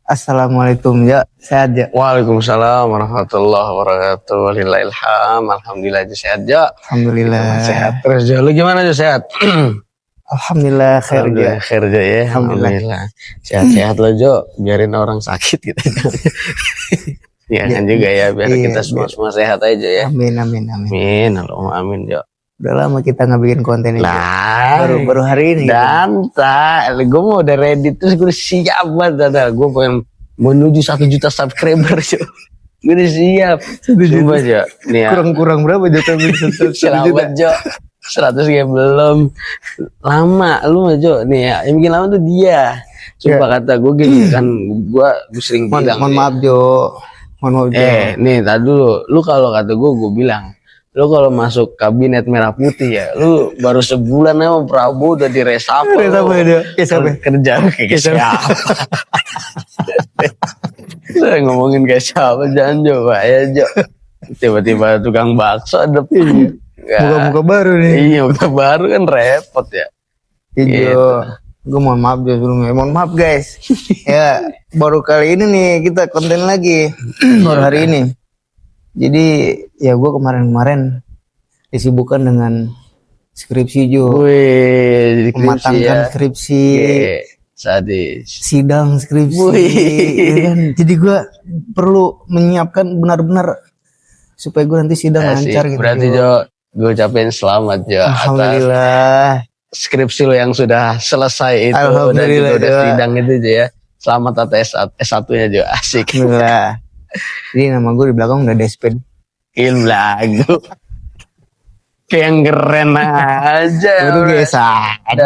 Assalamualaikum ya, sehat ya. Waalaikumsalam warahmatullahi wabarakatuh. Walillahilham. Alhamdulillah aja sehat ya. Alhamdulillah. Sehat terus Jo. Lu gimana Jo, sehat? Alhamdulillah khair Alhamdulillah ya. khair Jo ya. Alhamdulillah. Sehat-sehat lo Jo. Biarin orang sakit gitu. Ya kan juga ya, biar kita semua sehat aja ya. Amin. Amin. Allahumma amin Jo. Udah lama kita nggak bikin konten ini. Nah, baru hari ini. Dan gue mau udah ready terus, gue udah siap banget. Gue pengen menuju 1 juta subscriber Jo. Gue udah siap. Coba Jo. Nih ya. Kurang berapa juta? Selamat Jo. 100 kayak belum. Lama lu mah Jo. Nih ya, yang bikin lama tuh dia. Coba kata gue gini kan, gue sering bilang. Mohon maaf Jo. Nih tadi dulu. Lu kalau kata gue bilang, lu kalau masuk kabinet merah putih ya, lu baru sebulan emang Prabowo udah diresapel. Kerja kayak siapa? Saya ngomongin kayak siapa, jangan Jo, ya Jo. Tiba-tiba tukang bakso ada muka baru nih. Iya, muka baru kan repot ya. Iya. Gue mohon maaf Jo sebelumnya. Mohon maaf guys. Ya baru kali ini nih kita konten lagi. Baru hari ini. Jadi ya gue kemarin disibukkan dengan skripsi Jo. Wih, mematangkan skripsi. Sadis. Sidang skripsi. Ya kan? Jadi gue perlu menyiapkan benar-benar supaya gue nanti sidang lancar gitu. Berarti Jo, gue ucapin selamat Jo. Alhamdulillah. Skripsi lo yang sudah selesai itu dan juga udah sidang itu Jo ya. Selamat atas S1-nya Jo. Asik. Alhamdulillah. Jadi nama gue di belakang udah desped. Lagu kayak yang keren aja. Itu S1.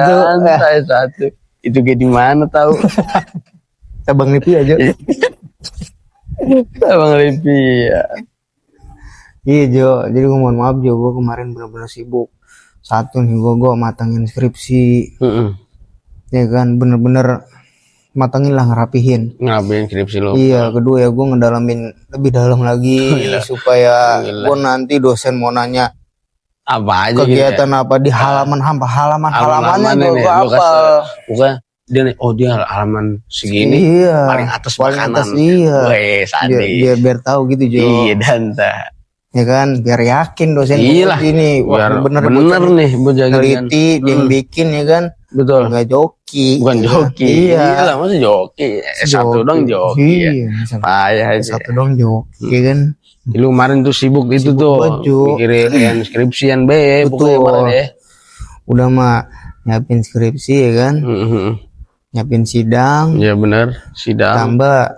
Itu kayak di mana tahu? Cabang Lipi aja. Cabang Lipi ya. Iya Jo, jadi gue mohon maaf Jo, gue kemarin benar-benar sibuk. Satu nih gue matangin skripsi. Ya kan, bener-bener matangin lah, ngerapihin skripsi lo. Iya, kedua ya gue ngedalamin lebih dalam lagi supaya gue nanti dosen mau nanya apa aja kegiatan gitu ya? Apa di halamannya gue apa. Bukan dia halaman segini paling atas makanan. Iya. Biar tahu gitu Jo. Iya dan ya kan, biar yakin dosen ini bener nih neliti dia bikin ya kan. Betul. Nggak joki. Bukan joki. Iya lah, masa joki. S1 dong joki. Iya. Payah aja. S1 dong joki ya kan. Lu kemarin tuh sibuk itu tuh. Mikirin skripsian be. Betul. Udah mah nyiapin skripsi ya kan. Nyiapin sidang. Iya bener. Sidang. Tambah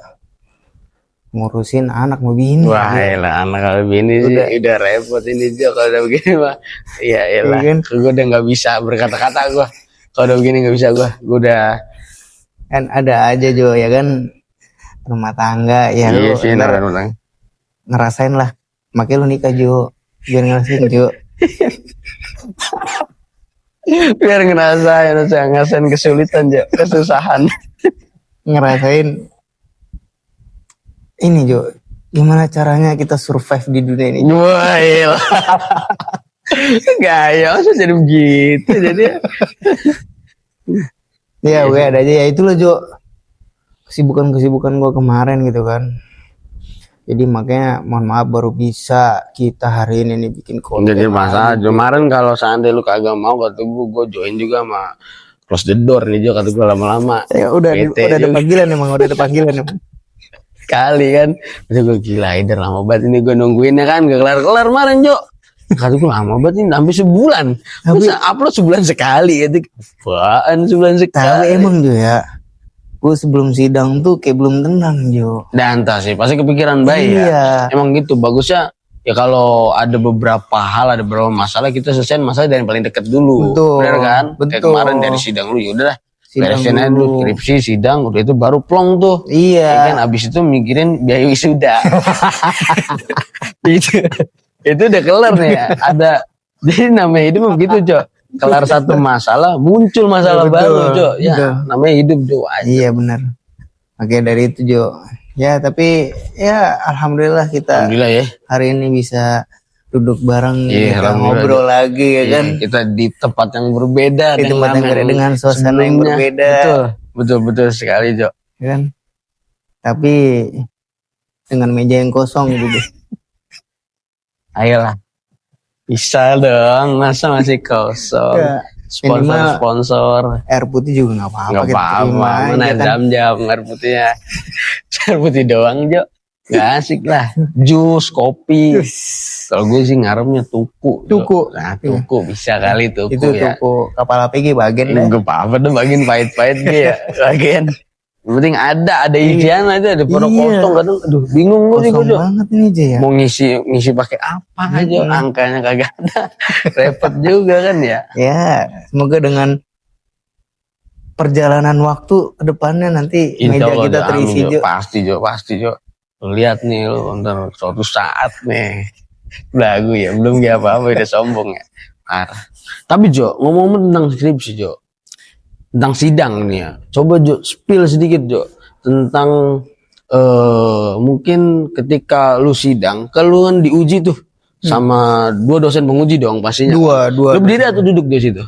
ngurusin anak mau bini. Wah elah, anak kalau bini sih udah repot ini Jo. Kalau udah begini mah ya elah. Gue udah gak bisa berkata-kata gue. Kalau udah begini gak bisa gue udah. Kan ada aja Jo ya kan, rumah tangga ya. Iya sih, ngerasain lah. Makanya lu nikah Jo, biar ngerasain Jo. Biar ngerasain kesulitan Jo, kesusahan. Ngerasain ini Jo, gimana caranya kita survive di dunia ini. Wah iya. Gaya masa jadi begitu jadi. Ya gue ada aja ya, itulah Jo kesibukan gue kemarin gitu kan. Jadi makanya mohon maaf baru bisa kita hari ini nih bikin konten. Jadi masalah kemarin kalau seandainya lu kagak mau kata gue join juga sama Close the Door nih Jo, kata gue lama-lama. Ya udah ada panggilan emang, udah ada panggilan emang. Kali kan, itu gue gila Ider lama banget ini gue nungguinnya kan gak kelar kemarin Jo. Kata gue lama banget ini sampai sebulan. Masa upload sebulan sekali gitu. Apaan sebulan sekali. Tapi emang Jo ya, gue sebelum sidang tuh kayak belum tenang Jo. Dan entah sih pasti kepikiran baik ya. Emang gitu bagusnya ya kalau ada beberapa hal, ada beberapa masalah kita selesaiin masalah dari yang paling dekat dulu. Betul. Bener kan? Betul. Kayak kemarin dari sidang lu ya udah beresin aja dulu skripsi, sidang, udah itu baru plong tuh. Iya. Ya kan abis itu mikirin biaya wisuda. itu udah kelar nih ya. Ada jadi namanya hidup begitu Jo. Kelar satu masalah muncul masalah baru Jo. Ya namanya hidup Jo. Iya benar. Oke dari itu Jo. Ya tapi ya alhamdulillah kita ya hari ini bisa duduk bareng, kita ngobrol lagi ya kan. Kita di tempat yang berbeda, di tempat yang berbeda dengan suasana yang berbeda. Betul sekali Jo. Ya kan. Tapi dengan meja yang kosong gitu. Ayolah. Bisa dong, masa masih kosong. Ya, minimal Sponsor. air putih juga nggak apa-apa. Nggak kita apa-apa, terima aja mana kan. jam-jam air putihnya. Air putih doang, Jo. Gak asik lah. Jus, kopi. Kalau gue sih ngarepnya tuku. Jo. Tuku. Nah, tuku bisa kali tuku Itu ya. tuku kapal APG bagian deh. Gak apa-apa dong, bagian pahit-pahit gue ya. Bagian. Yang penting ada isian aja, ada pada Iya. kosong kadang. Aduh, bingung gue Kosong Jo. banget nih aja ya. Mau ngisi pakai apa aja, angkanya kagak ada. Repot juga kan ya. Ya, semoga dengan perjalanan waktu ke depannya nanti Insya meja Allah, kita Jo. terisi Amin, Jo. Jo. Pasti Jo. Lu lihat nih lu ntar suatu saat nih lagu ya belum kayak apa-apa udah sombong ya. Parah. Tapi Jo, ngomong tentang skripsi Jo, tentang sidang nih ya, coba Jo spill sedikit Jo tentang mungkin ketika lu sidang, kalau kan diuji tuh sama 2 dosen penguji dong pastinya. Dua. Lu berdiri atau duduk di situ?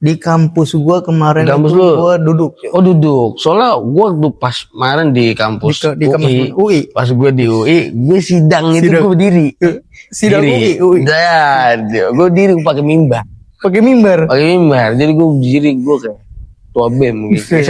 Di kampus gua kemarin Kampus itu lu? gua duduk. Jo. Oh duduk. Soalnya gua tuh pas kemarin di kampus Di kampus UI. Pas gue di UI, gue sidang itu gue berdiri. Sidang Diri. UI. Gue diri gue pakai mimbar. Pakai mimbar. Jadi gue berdiri gue kayak tua BEM gitu.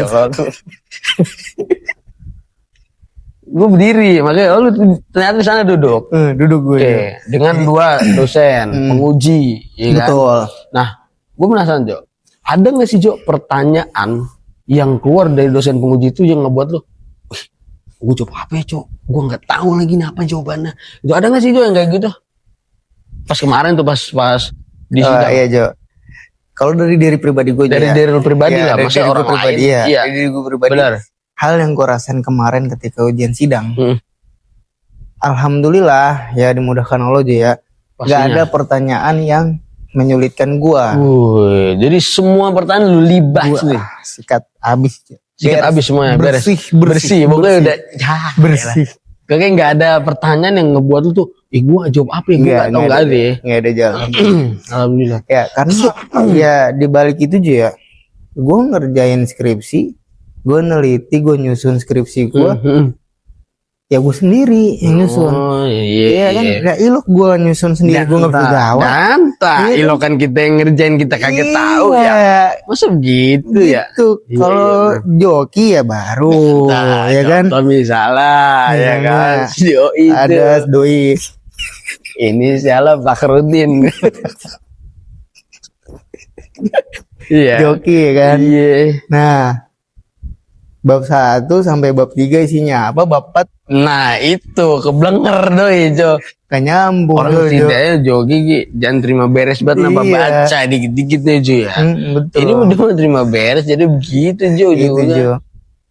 Gue berdiri, makanya lu ternyata di sana duduk. Duduk gue. Oke, dengan 2 dosen penguji, ya kan? Betul. Nah, gue penasaran Jo, ada nggak sih Jo pertanyaan yang keluar dari dosen penguji itu yang ngebuat lu, gue jawab apa ya Jo? Gue nggak tahu lagi nih apa jawabannya. Itu ada nggak sih Jo yang kayak gitu? Pas kemarin tuh pas di sidang. Iya Jo. Kalau dari diri pribadi gue Dari diri lu pribadi Ya, lah, dari maksudnya diri orang gue pribadi lain. ya. Iya, Dari diri gue pribadi. benar. Hal yang gue rasain kemarin ketika ujian sidang. Hmm. Alhamdulillah ya dimudahkan Allah Jo ya. Gak Pastinya. ada pertanyaan yang menyulitkan gua. Wih, jadi semua pertanyaan lu libas nih. Sikat habis. Sikat habis semuanya, beres. Bersih. Pokoknya udah ya, Bersih. kayaknya nggak ada pertanyaan yang ngebuat lu tuh, gua jawab apa ya? Gua nggak tahu nggak ada. Ya. Nggak ada jalan. Alhamdulillah. Ya karena ya dibalik itu Jo ya. Gua ngerjain skripsi, gua neliti, gua nyusun skripsi gua. Ya gue sendiri yang nyusun. Oh iya kan. Ya ilok gue nyusun sendiri, gue nggak bisa jawab. Gantah. Iya. Ilokan kita yang ngerjain kita kaget tahu ya. Masa begitu ya? Gitu. Iya, Kalau joki ya baru, Nah, ya kan. Tommy salah, ya Iya. kan. Doi itu. Ada doi. Ini salah Fakhrudin. Iya. Joki ya kan. Iya. Nah, bab 1 sampai bab 3 isinya apa? Bab 4 Nah itu keblenger doi Jo. gak nyambung. Orang Jo. setidaknya joki jangan terima beres banget nambah Iya. baca dikit-dikit deh Jo ya. Betul. Ini udah mau terima beres jadi begitu Jo Gitu, juga. Jo.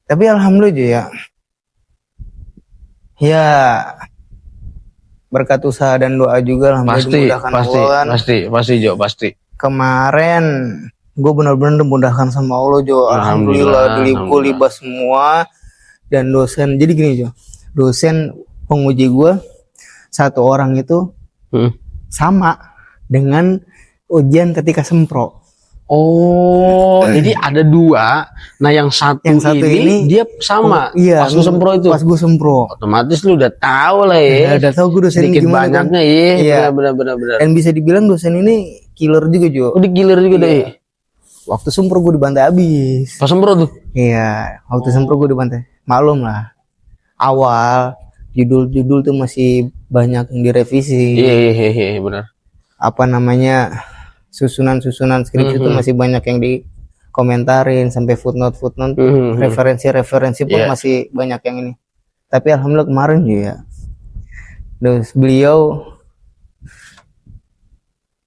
Tapi alhamdulillah Jo ya. Ya berkat usaha dan doa juga alhamdulillah Pasti, dimudahkan pasti, Allah kan. pasti Jo, pasti. Kemarin gue benar-benar dimudahkan sama Allah Jo. Alhamdulillah gue Alhamdulillah. libas semua. Dan dosen, jadi gini Jo, dosen penguji gue 1 orang itu sama dengan ujian ketika sempro. Oh, jadi ada 2. Nah yang satu ini dia sama. Iya, Pas lu sempro itu. Pas gue sempro. Otomatis lu udah tahu lah ya. Udah tahu gue dosen Sedikit gimana kan. banyaknya iya. Iya. Benar. Dan bisa dibilang dosen ini killer juga Jo. Oh digilir juga deh. Waktu sempro gue dibantai habis. Pas sempro tuh. Iya, waktu sempro gue dibantai. Malum lah. Awal judul-judul tuh masih banyak yang direvisi. Iya benar. Apa namanya? Susunan-susunan skripsi itu masih banyak yang dikomentarin sampai footnote referensi-referensi pun Iya. masih banyak yang ini. Tapi alhamdulillah kemarin juga terus beliau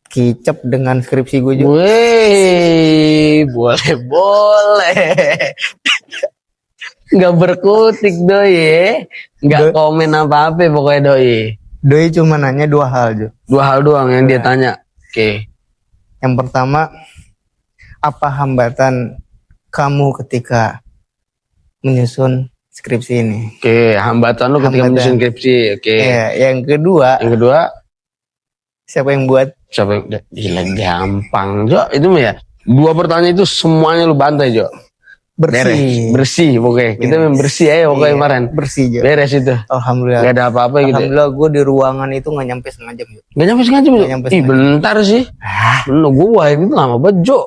kicep dengan skripsi gue juga. Wih, boleh. Nggak berkutik doi, nggak komen apa-apa pokoknya doi. Doi cuma nanya 2 hal Jo. 2 hal doang yang dia tanya. Oke. Yang pertama, apa hambatan kamu ketika menyusun skripsi ini? Oke, hambatan lu ketika Hambatan. menyusun skripsi. Oke. Yang kedua, Yang kedua, siapa yang buat? siapa yang gila gampang, Jo. Itu mah ya. 2 pertanyaan itu semuanya lu bantai, Jo. bersih pokoknya. Kita main bersih aja pokoknya Iya, kemarin. bersih Jo. Beres itu. Alhamdulillah. Gak ada apa-apa gitu. Alhamdulillah gue di ruangan itu nggak nyampe setengah jam Jo. Gak nyampe sengaja Nggak nyampe Ih setengah bentar sih. Bener gue itu lama banget Jo.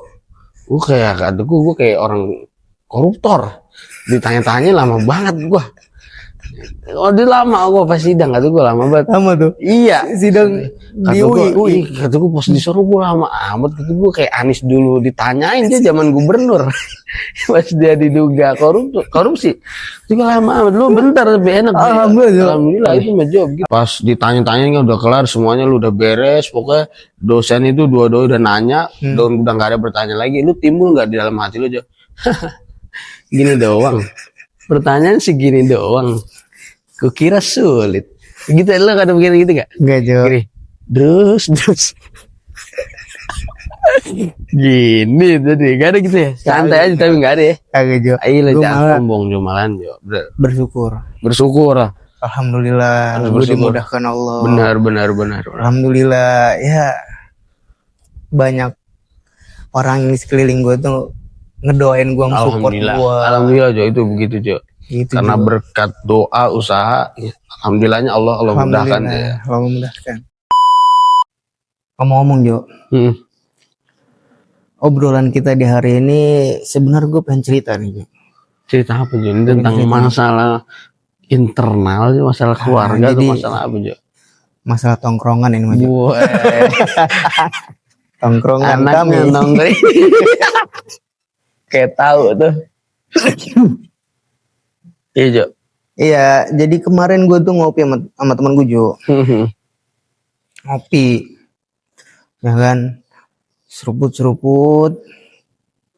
Gue kayak kata gue kayak orang koruptor. Ditanya-tanya lama banget gue. Oh dia lama gue pas sidang, kata gue lama banget. Lama tuh. Iya. Sidang di UI. Kata gue pas disuruh gue lama amat. Kata gue kayak Anies dulu ditanyain dia zaman gubernur. Pas dia diduga korupsi. Juga lama amat. Lu bentar lebih enak. Alhamdulillah itu mah job. Pas ditanya-tanya udah kelar semuanya, lu udah beres. Pokoknya dosen itu dua-dua udah nanya. Dan udah gak ada bertanya lagi. Lu timbul gak di dalam hati lu Jo? Gini doang. Pertanyaan segini doang. Kukira sulit. Gitu lo kadang begini gitu gak? Enggak Jo. Gini. Terus. Gini tadi. Gak ada gitu ya? Santai aja tapi gak ada ya? Kagak Jo. Ayo lah Gua jangan malah sombong Jo malahan Jo. bersyukur Lah. Alhamdulillah gue dimudahkan Allah. Benar. Alhamdulillah ya, banyak orang di sekeliling gue tuh ngedoain gue, support gue. Alhamdulillah Jo, itu begitu Jo. Gitu, karena Jo. berkat doa usaha ya, alhamdulillahnya Allah mudahkan ya. Allah memudahkan. Ngomong-ngomong Jo, obrolan kita di hari ini sebenarnya gue pengen cerita nih Jo. Cerita apa Jo? Ini tentang masalah internal, masalah keluarga atau masalah apa Jo? Masalah tongkrongan ini Jo. Tongkrongan anaknya kami. nongkrong. Kayak tahu tuh. Iya Jo. Iya, jadi kemarin gue tuh ngopi sama teman gue Jo. Ngopi, ya kan, seruput.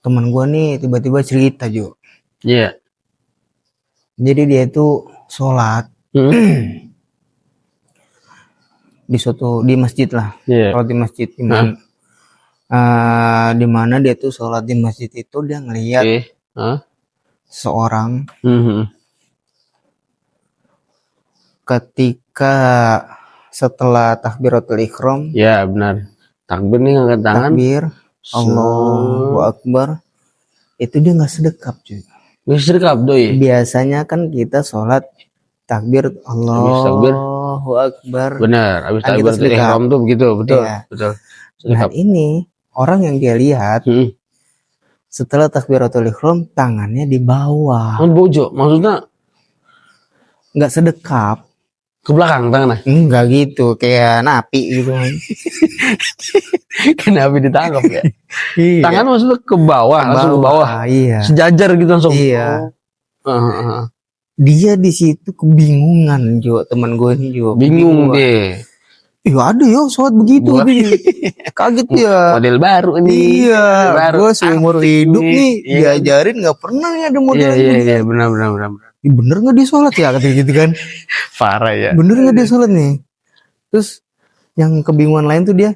Teman gue nih tiba-tiba cerita Jo. Iya. Jadi dia itu sholat di masjid lah. Sholat di masjid di mana dia tuh sholat di masjid itu dia ngelihat seorang ketika setelah takbiratul ihram. Ya benar. Takbir nih ngangkat tangan. Takbir, Allahu Akbar. Itu dia nggak sedekap cuy. Nggak sedekap doi. Biasanya kan kita sholat takbir Allahu Akbar. Benar. Habis takbiratul ihram tuh begitu, betul. Ya. Betul. Nah ini orang yang dia lihat setelah takbiratul ihram tangannya di bawah. Bojo, maksudnya nggak sedekap. Ke belakang tangannya? Enggak gitu, kayak napi gitu. Kenapa ditangkap ya? Iya. Tangan maksudnya ke bawah, langsung ke bawah. Iya. Sejajar gitu langsung. Iya. Dia di situ kebingungan Jo, teman gue ini Jo. Bingung deh. Iya ada ya sholat begitu. Kaget ya. Model baru nih. Iya. Gue seumur hidup nih diajarin nggak pernah nih ada model. Iya benar. Bener nggak dia sholat ya katanya gitu kan? Parah ya. Bener nggak dia sholat nih? Terus yang kebingungan lain tuh dia,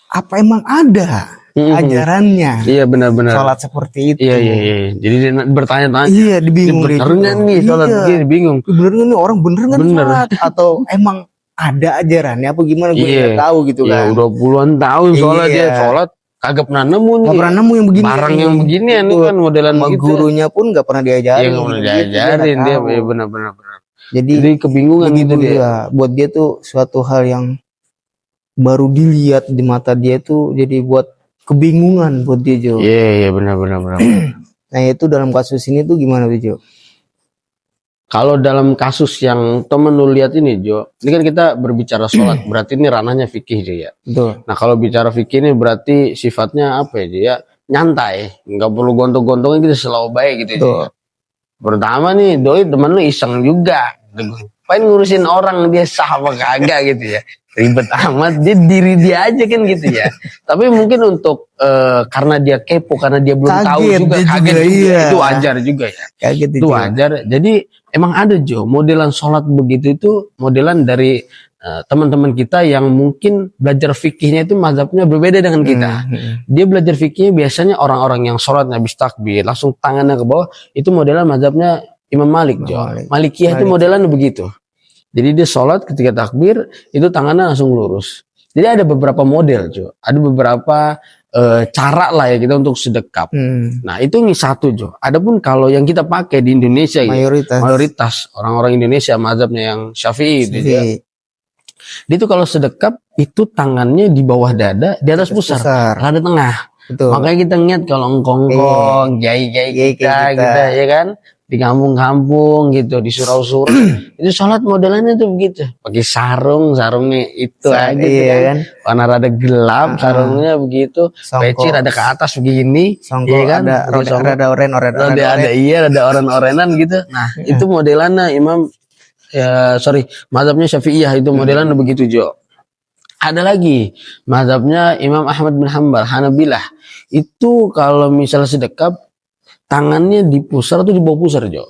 apa emang ada ajarannya? Iya benar. Sholat seperti itu. Iya. Jadi dia bertanya-tanya. Iya dibingung. Bener nggak nih sholat? Dia bingung. Bener nggak nih orang bener nggak sholat? Atau emang ada ajarannya apa gimana? Gue nggak tahu gitu kan? Iya udah puluhan tahun sholat dia sholat. Kagak pernah nemu nih. Gak pernah nemu yang begini. Barang yang begini ini kan modelan gitu. Gurunya pun gak pernah diajarin. Iya gak pernah diajarin dia. Benar. Jadi kebingungan gitu dia. Buat dia tuh suatu hal yang baru dilihat di mata dia tuh jadi buat kebingungan buat dia Jo. Iya benar. Nah itu dalam kasus ini tuh gimana tuh Jo? Kalau dalam kasus yang temen lu lihat ini Jo, ini kan kita berbicara sholat, berarti ini ranahnya fikih Jo ya. Betul. Nah kalau bicara fikih ini berarti sifatnya apa ya Jo ya? Nyantai, nggak perlu gontong-gontongnya gitu, selalu baik gitu Jo ya. Pertama nih doi temen lu iseng juga, ngapain ngurusin orang dia sah apa kagak gitu ya. Ribet amat, dia diri dia aja kan gitu ya. Tapi mungkin untuk karena dia kepo, karena dia belum tahu juga, kaget juga, iya. itu wajar juga ya. Kaget itu wajar. Jadi emang ada Jo, modelan sholat begitu itu modelan dari teman-teman kita yang mungkin belajar fikihnya itu mazhabnya berbeda dengan kita. Dia belajar fikihnya biasanya orang-orang yang sholat habis takbir langsung tangannya ke bawah, itu modelan mazhabnya Imam Malik Jo. Malikiyah itu modelan begitu. Jadi dia sholat ketika takbir itu tangannya langsung lurus. Jadi ada beberapa model Jo. Ada beberapa cara lah ya kita untuk sedekap. Nah itu nih satu Jo. Adapun kalau yang kita pakai di Indonesia mayoritas orang-orang Indonesia mazhabnya yang Syafi'i gitu ya. Dia tuh kalau sedekap itu tangannya di bawah dada, di atas pusar, rada tengah. Betul. Makanya kita ngeliat kalau engkong-engkong, kiai-kiai kita ya kan, di kampung-kampung gitu, di surau-surau itu sholat modelannya tuh begitu, pakai sarungnya itu aja kan, warna rada gelap, sarungnya begitu, peci rada ke atas begini, iya kan, rada oren-orenan gitu. Nah itu modelannya mazhabnya Syafi'iyah itu modelannya begitu Jo. Ada lagi mazhabnya Imam Ahmad bin Hanbal, Hanabilah. Itu kalau misalnya sedekap tangannya di pusar atau di bawah pusar Jo.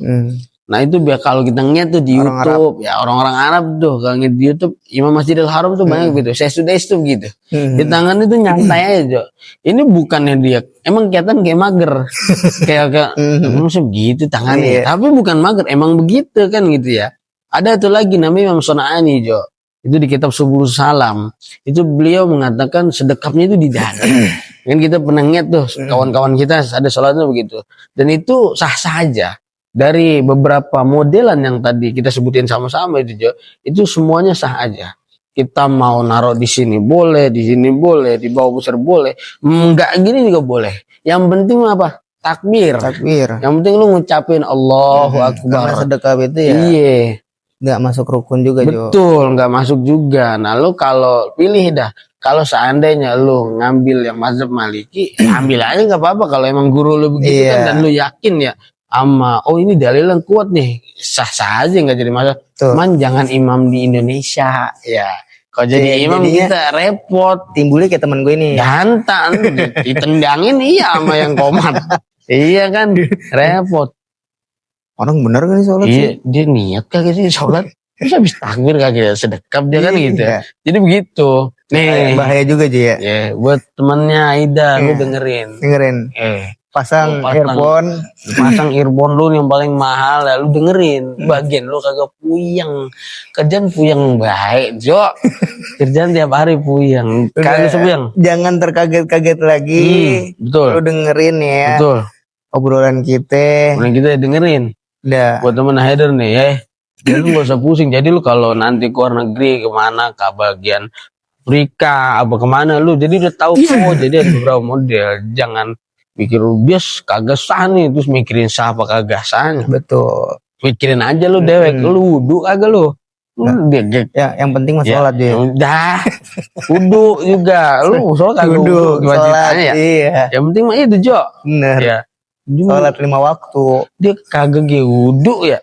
Nah itu biar kalau kita ngeliat tuh di YouTube Arab. Ya orang-orang Arab tuh kalau ngeliat di YouTube Imam Masjidil Haram tuh banyak gitu. Saya sudah itu gitu. Di tangannya tuh nyantai aja Jo. Ini bukannya dia emang kelihatan kayak mager. kayak maksudnya begitu tangannya. Tapi bukan mager, emang begitu kan gitu ya. Ada tuh lagi namanya Imam Sona'ani Jo. Itu di kitab Subul Salam. Itu beliau mengatakan sedekapnya itu di dada. Kan kita pernah ngeliat tuh kawan-kawan kita ada sholatnya begitu. Dan itu sah-sah aja. Dari beberapa modelan yang tadi kita sebutin sama-sama itu Jo, itu semuanya sah aja. Kita mau naruh di sini boleh, di sini boleh, di bawah pusar boleh. Enggak gini juga boleh. Yang penting apa? Takbir. Yang penting lu ngucapin Allahu Akbar. Karena sedekap itu ya. Iya. Nggak masuk rukun juga Jo. Betul, nggak masuk juga. Nah lu kalau pilih dah, kalau seandainya lu ngambil yang mazhab Maliki, ambil aja nggak apa-apa. Kalau emang guru lu begitu kan dan lu yakin ya, ini dalil yang kuat nih, sah-sah aja nggak jadi masalah. Cuman jangan imam di Indonesia ya. Kalau jadi imam kita repot. Timbulnya kayak temen gue ini. Jantan, ditendangin sama yang komat. Iya kan, repot. Orang bener kan sholat sih? Dia niat kagak sih sholat? Terus habis takbir kagak sedekap dia kan gitu. Jadi begitu. Nih bahaya juga aja ya. Ya buat temannya Aida, lu dengerin. Pasang earphone lu yang paling mahal, lu dengerin. Bagian lu kagak puyeng. Kerjaan puyeng baik, Jo. Kerjaan tiap hari puyeng. Kagak sepuyeng. Jangan terkaget-kaget lagi. Betul. Lu dengerin ya. Betul. Obrolan kita dengerin. Buat temen Haider nih ya. Jadi lu gak usah pusing. Jadi lu kalau nanti keluar negeri kemana, ke bagian Afrika apa kemana lu, jadi udah tahu jadi ada beberapa model. Jangan mikir bias kagak sah nih terus mikirin sah apa kagak sahnya. Betul. Mikirin aja lu dewek, lu wudu kagak lu. Ya, yang penting mah sholat dia. Udah. Wudu juga. Lu sholat kagak wudu ya. Iya. Yang penting mah itu Jo. Bener. Ya. Sholat 5 waktu. Dia kagak wudu ya.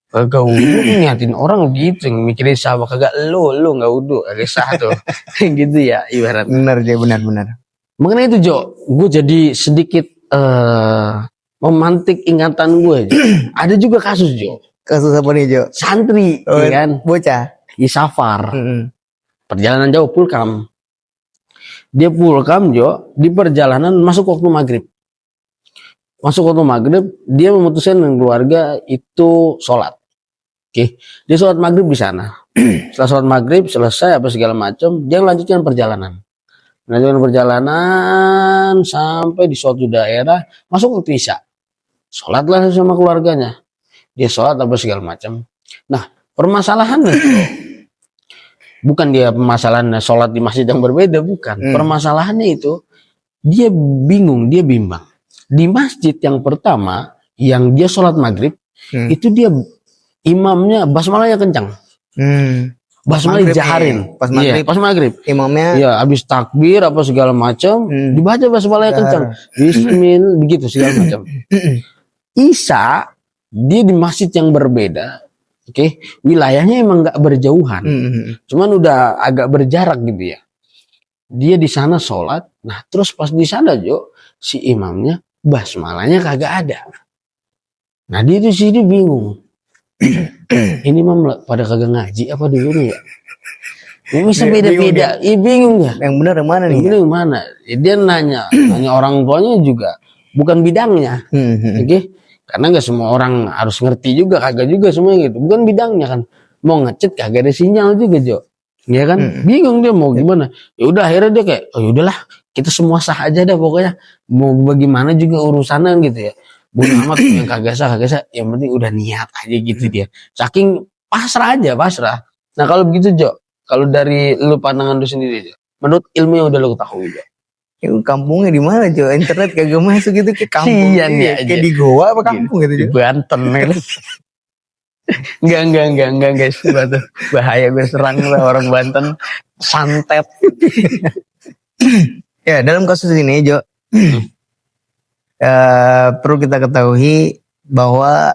Kagak wudu niatin orang gitu, mikirin sah apa kagak, lu nggak wudu kagak sah tuh. Gitu ya ibarat. Benar dia, benar. Mengenai itu Jo, gue jadi sedikit memantik ingatan gue. Ada juga kasus Jo. Kasus apa nih Jo? Santri, ya kan? Bocah. Safar. Perjalanan jauh pulkam. Dia pulkam Jo, di perjalanan masuk waktu maghrib. Dia memutuskan dengan keluarga itu sholat. Oke, dia sholat maghrib di sana. Setelah sholat maghrib selesai apa segala macam, dia melanjutkan perjalanan. Sampai di suatu daerah, masuk waktu isya. Sholatlah sama keluarganya. Dia sholat apa segala macam. Nah, permasalahannya bukan dia permasalahannya sholat di masjid yang berbeda, bukan. Permasalahannya itu dia bingung, dia bimbang. Di masjid yang pertama yang dia sholat maghrib itu dia imamnya basmalahnya kencang, basmalah dijaharin pas maghrib. Imamnya habis takbir apa segala macam dibaca basmalahnya kencang, bismillah begitu segala macam. Isya dia di masjid yang berbeda, wilayahnya emang nggak berjauhan, cuman udah agak berjarak gitu ya. Dia di sana sholat, nah terus pas di sana Jo si imamnya basmalahnya kagak ada. Nah dia di sini bingung. Ini mah pada kagak ngaji apa dulu nih ya? Ini bisa beda-beda. Bingung ya. Yang benar yang mana nih? Yang mana? Dia nanya orang tuanya juga bukan bidangnya. Karena nggak semua orang harus ngerti juga, kagak juga semua gitu. Bukan bidangnya kan. Mau ngecet kagak ada sinyal juga Jo. Ya kan? Bingung dia mau gimana. Ya udah akhirnya dia kayak, udahlah kita semua sah aja dah pokoknya. Mau bagaimana juga urusannya gitu ya. Bodo amat yang kagak sah, yang penting udah niat aja gitu dia. Saking pasrah aja, pasrah. Nah kalau begitu Jo, kalau dari lu pandangan lu sendiri Jo, menurut ilmu yang udah lu ketahui Jo. Itu kampungnya di mana Jo? Internet kagak masuk gitu ke kampung. Sian ya, Kayak di Goa apa kampung gitu Di Jo? Banten gitu. Enggak guys, itu bahaya gue serang lah orang Banten santet. Ya dalam kasus ini Jo, perlu kita ketahui bahwa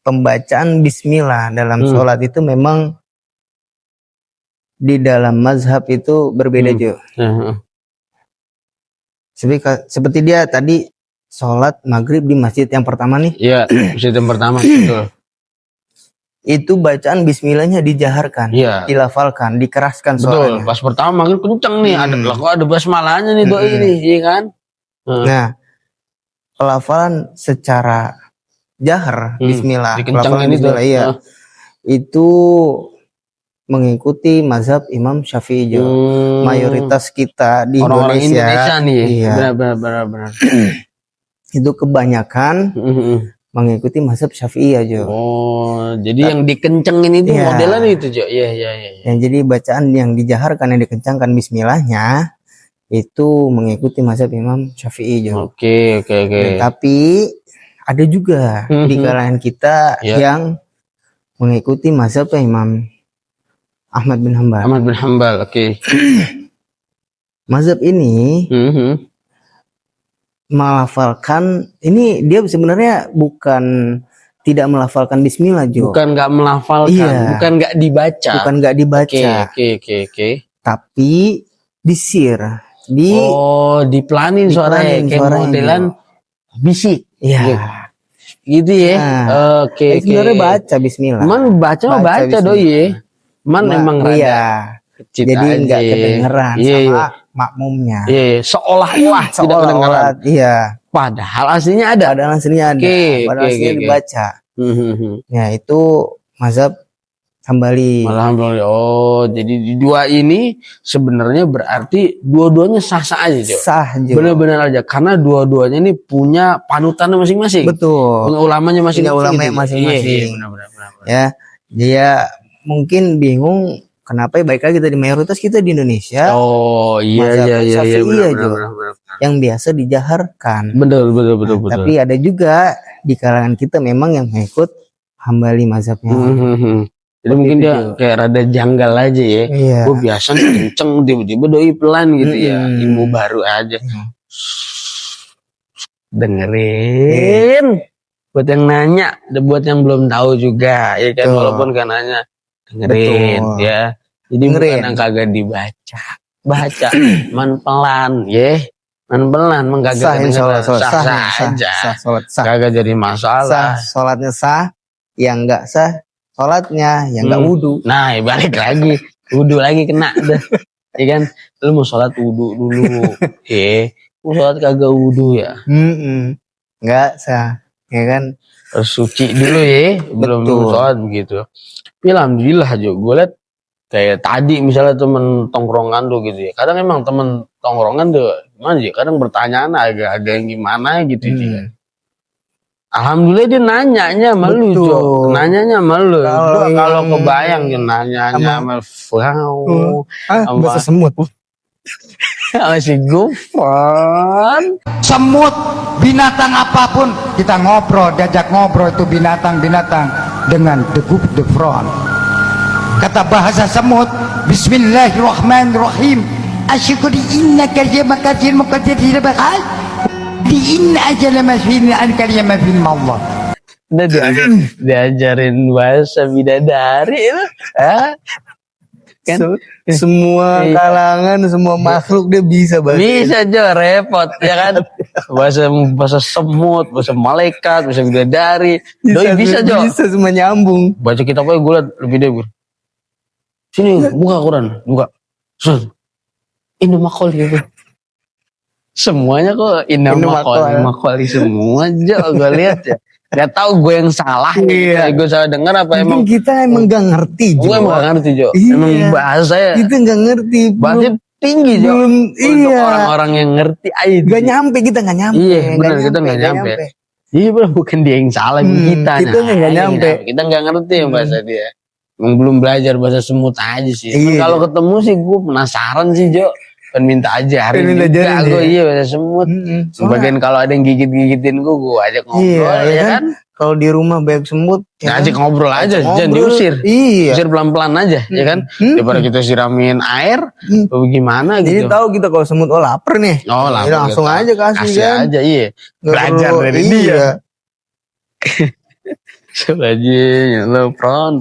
pembacaan Bismillah dalam sholat itu memang di dalam mazhab itu berbeda Jo. Seperti dia tadi sholat maghrib di masjid yang pertama nih. Iya, masjid yang pertama betul. Itu bacaan Bismillahnya dijaharkan, Iya. dilafalkan, dikeraskan Betul, suaranya. pas pertama makin kenceng nih, ada basmalahnya nih doi nih, iya kan? Nah, pelafalan secara jahar Bismillah, dikencengin itu. Bismillah, itu mengikuti mazhab Imam Syafi'i Jo. Mayoritas kita di orang-orang Indonesia nih, iya, benar. itu kebanyakan mengikuti mazhab Syafi'i ya Jo. Oh, jadi yang dikencengin itu modelan itu Jo. Iya. Yang jadi bacaan yang dijaharkan, yang dikencangkan Bismillahnya itu mengikuti mazhab Imam Syafi'i Jo. Oke. Tapi ada juga di kalangan kita yang mengikuti mazhab Imam Ahmad bin Hambal. Oke. Mazhab ini melafalkan, ini dia sebenarnya bukan tidak melafalkan Bismillah Jo. Bukan nggak melafalkan, bukan nggak dibaca. Oke. Tapi disir, diplanin suaranya kayak modelan bisik. Iya. Gitu ya. Oke. Sebenarnya baca Bismillah. Baca doi. Emang rada kecil jadi aja. Nggak kedengeran sama makmumnya. Iya, seolah-olah tidak kedengeran. Iya. Padahal aslinya ada. Padahal aslinya dibaca. Ya itu mazhab Hambali. Oh, jadi di dua ini sebenarnya berarti dua-duanya sah-sah aja, Jo. Sah, Jo. Benar-benar aja karena dua-duanya ini punya panutannya masing-masing. Betul. Punya ulamanya masing-masing. Iya, benar. Ya, dia mungkin bingung kenapa baik lagi kita di mayoritas kita di Indonesia. Oh, iya. Benar. Yang biasa dijaharkan. Betul. Tapi ada juga di kalangan kita memang yang mengikut Hambali mazhabnya. Jadi mungkin dia kayak rada janggal aja ya. Iya. Gue biasa kenceng, tiba-tiba doi pelan gitu ya. Ilmu baru aja. Dengerin. Buat yang nanya, buat yang belum tahu juga, ya kan. Walaupun kan nanya, dengerin ya. Jadi bukan yang kagak dibaca. Baca, man pelan, man pelan, menggagak sah aja. Kagak jadi masalah. Sholatnya sah, yang enggak sah sholatnya yang nggak wudhu. Nah balik lagi wudhu lagi kena deh, ya kan? Lu mau sholat wudhu dulu, mau sholat kagak wudhu ya? Nggak sah, ya kan? Harus suci dulu ya, belum sholat begitu. Tapi alhamdulillah juga gue liat kayak tadi misalnya temen tongkrongan tuh gitu ya. Kadang emang temen tongkrongan tuh gimana sih? Kadang pertanyaan agak yang gimana gitu sih. Alhamdulillah dia nanyanya malu Jo, nanyanya malu. Kalau kebayang dia nanyanya malu. Bahasa semut. Masih gufan. Semut, binatang apapun kita diajak ngobrol itu binatang-binatang dengan degup the front. Kata bahasa semut, Bismillahirrahmanirrahim. Asyukuri innaka jamakajil muqaddir bakal. Di inna aja lama film an kalian film Allah. Udah diajarin bahasa bidadari itu, kan? Semua kalangan, semua makhluk dia bisa bahasa. Bisa Jo, repot ya kan? Bahasa semut, bahasa malaikat, bahasa bidadari. Doi bisa Jo. Bisa semua nyambung. Baca kitab aja gue liat lebih deh gue. Sini buka Quran, buka. Ini makol gitu. Semuanya kok indah makoli semua aja gue lihat ya. Gak tau gue yang salah gue salah dengar apa emang kita emang gak ngerti Jo. Gue emang gak ngerti Jo. Emang bahasa ya kita gak ngerti. berarti tinggi Jo. Belum, Untuk iya. orang-orang yang ngerti aja. Gak nyampe, kita gak nyampe. Iya, benar, kita nggak nyampe. Iya bener, bukan dia yang salah, kita. Kita nggak yang nyampe. kenapa. Kita nggak ngerti yang bahasa dia. Emang belum belajar bahasa semut aja sih. Iya. Kalau ketemu sih gue penasaran sih Jo. Kan minta ajarin Minta juga ajarin gue, dia. iya bahasa semut. Sebagian kalau ada yang gigit-gigitin gue ajak ngobrol, Iya, ya ya kan? Kalau di rumah banyak semut, ya Ngajak ngobrol aja, Ngajak jangan ngobrol. diusir. Iya. Usir pelan-pelan aja, ya kan? Daripada kita siramin air, atau gimana Jadi gitu. tahu kita kalau semut lapar nih. Oh lah, Ya, langsung aja kasih kan. aja, iya. Nggak Belajar perlu, dari iya. dia. Coba aja, ya lo pron.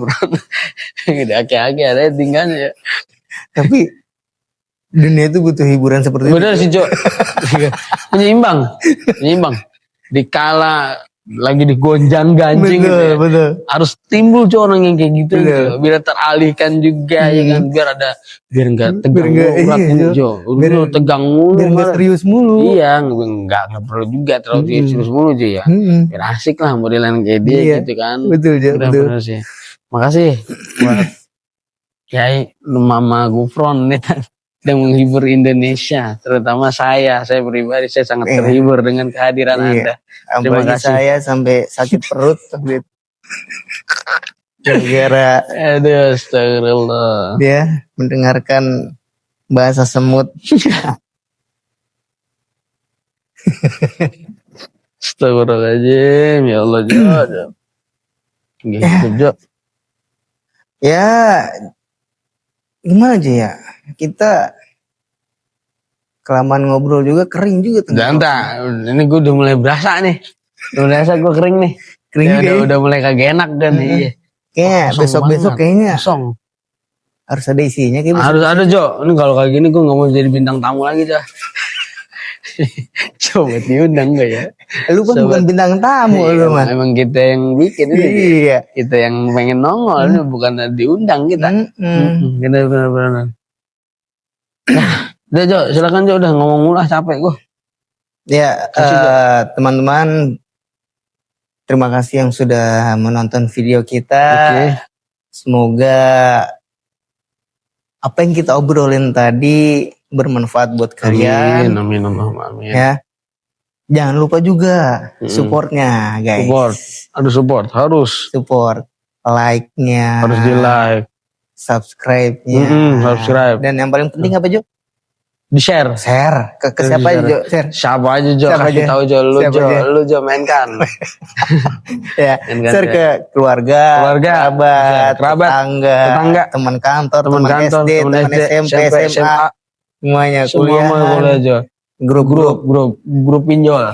Gede ake-ake ada tinggalnya ya. Tapi dunia itu butuh hiburan seperti Bener itu. sih Jo. Penyeimbang. Dikala lagi digonjang-ganjing gitu ya. Betul. Harus timbul Jo orang yang kayak gitu, Bener. gitu. Biar teralihkan juga ya kan, biar nggak tegang nggak- mulu iya, mulu, Jo. Jo. Biar- Lu tegang mulu Biar nggak malah. serius mulu. Iya, nggak perlu juga terlalu serius mulu Jo ya. Biar asik lah modelan kayak dia Iya. gitu kan. Betul, Jo. Betul. Bener sih. Makasih buat Kiai Mama Gufron nih yang menghibur Indonesia, terutama saya pribadi saya sangat Iya. terhibur dengan kehadiran Iya. Anda. Terima Apalagi kasih. saya sampai sakit perut waktu itu. Gara-gara Aduh, astagfirullah. dia mendengarkan bahasa semut. Astagfirullahaladzim, ya Allah Jo. Gitu Jo. Ya, gimana aja ya? Kita kelamaan ngobrol juga kering juga tuh. Jangan, ini gue udah mulai berasa nih. Udah berasa gue kering nih. Kering Ya, juga ya. udah mulai kagak enak dan iya. Kayaknya Kosong besok-besok banget. kayaknya Kosong. harus ada isinya kayak Harus ada Jo. Ini kalau kayak gini gue gak mau jadi bintang tamu lagi Jo. Coba diundang gak ya? Lu kan bukan bintang tamu Iya, lu mah. emang kita yang bikin ini. Iya. Kita yang pengen nongol, ini bukan diundang kita. Bener-bener. Nah, udah Jo, silakan Jo, udah ngomong mulu capek gue. Ya, teman-teman, terima kasih yang sudah menonton video kita. Oke. Semoga apa yang kita obrolin tadi bermanfaat buat kalian. Amin, amin. Ya, jangan lupa juga supportnya, guys. Support, aduh support, harus Like-nya, di like, subscribe-nya, subscribe, dan yang paling penting apa Jo? di share. Share ke siapa aja Jo? Share. Siapa aja Jo, Siapa kasih aja? tahu Jo, Siapa aja? lu Jo mainkan. Ya, Mainkan, share ya. ke keluarga, kerabat, tetangga, teman kantor, teman SD, teman SMP, SMA, semuanya semua mau kuliah, boleh Jo. Grup pinjol.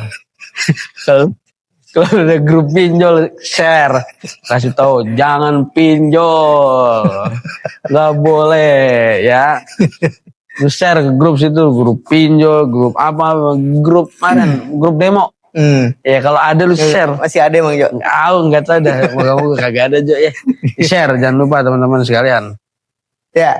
Kalau ada grup pinjol, share, kasih tahu jangan pinjol, nggak boleh ya. Lu share ke grup situ, grup pinjol, grup apa, grup mana, grup demo. Ya kalau ada lu share. Masih ada Bang Jo? Nggak tahu dah, moga-moga kagak ada Jo ya. Share, jangan lupa teman-teman sekalian. Ya,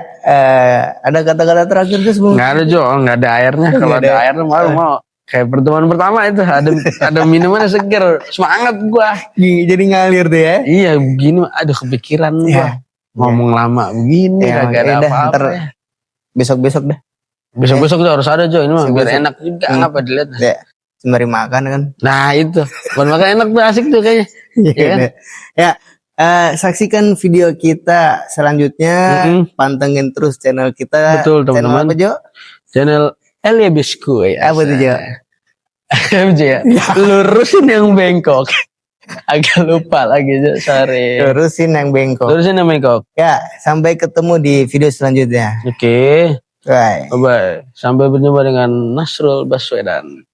ada kata-kata terakhir tuh sebelum Nggak ada Jo, nggak ada airnya. Kalau Nggak ada ada. airnya mau. Kayak pertemuan pertama itu ada minumannya seger, semangat gua. jadi ngalir tuh ya. Iya begini, aduh kepikiran gua. Ngomong lama begini Ya, kagak ada makanya dah, apa-apa. ntar besok-besok dah. Besok-besok tuh harus ada Jo, ini mah biar Besok-besok. enak juga ngapa dilihat. Ya, sembari makan kan. Nah itu, bukan makan enak tuh asik tuh kayaknya. Iya kan? Ya, saksikan video kita selanjutnya. Pantengin terus channel kita. Betul, Channel teman-teman. apa Jo? Channel Elia Biskuit. Apa tuh Jo? Ya. Lurusin yang bengkok. Agak lupa lagi Jo, sorry. Terusin yang bengkok. Lurusin yang bengkok. Ya, sampai ketemu di video selanjutnya. Oke. Bye. Bye. Sampai berjumpa dengan Nasrul Baswedan.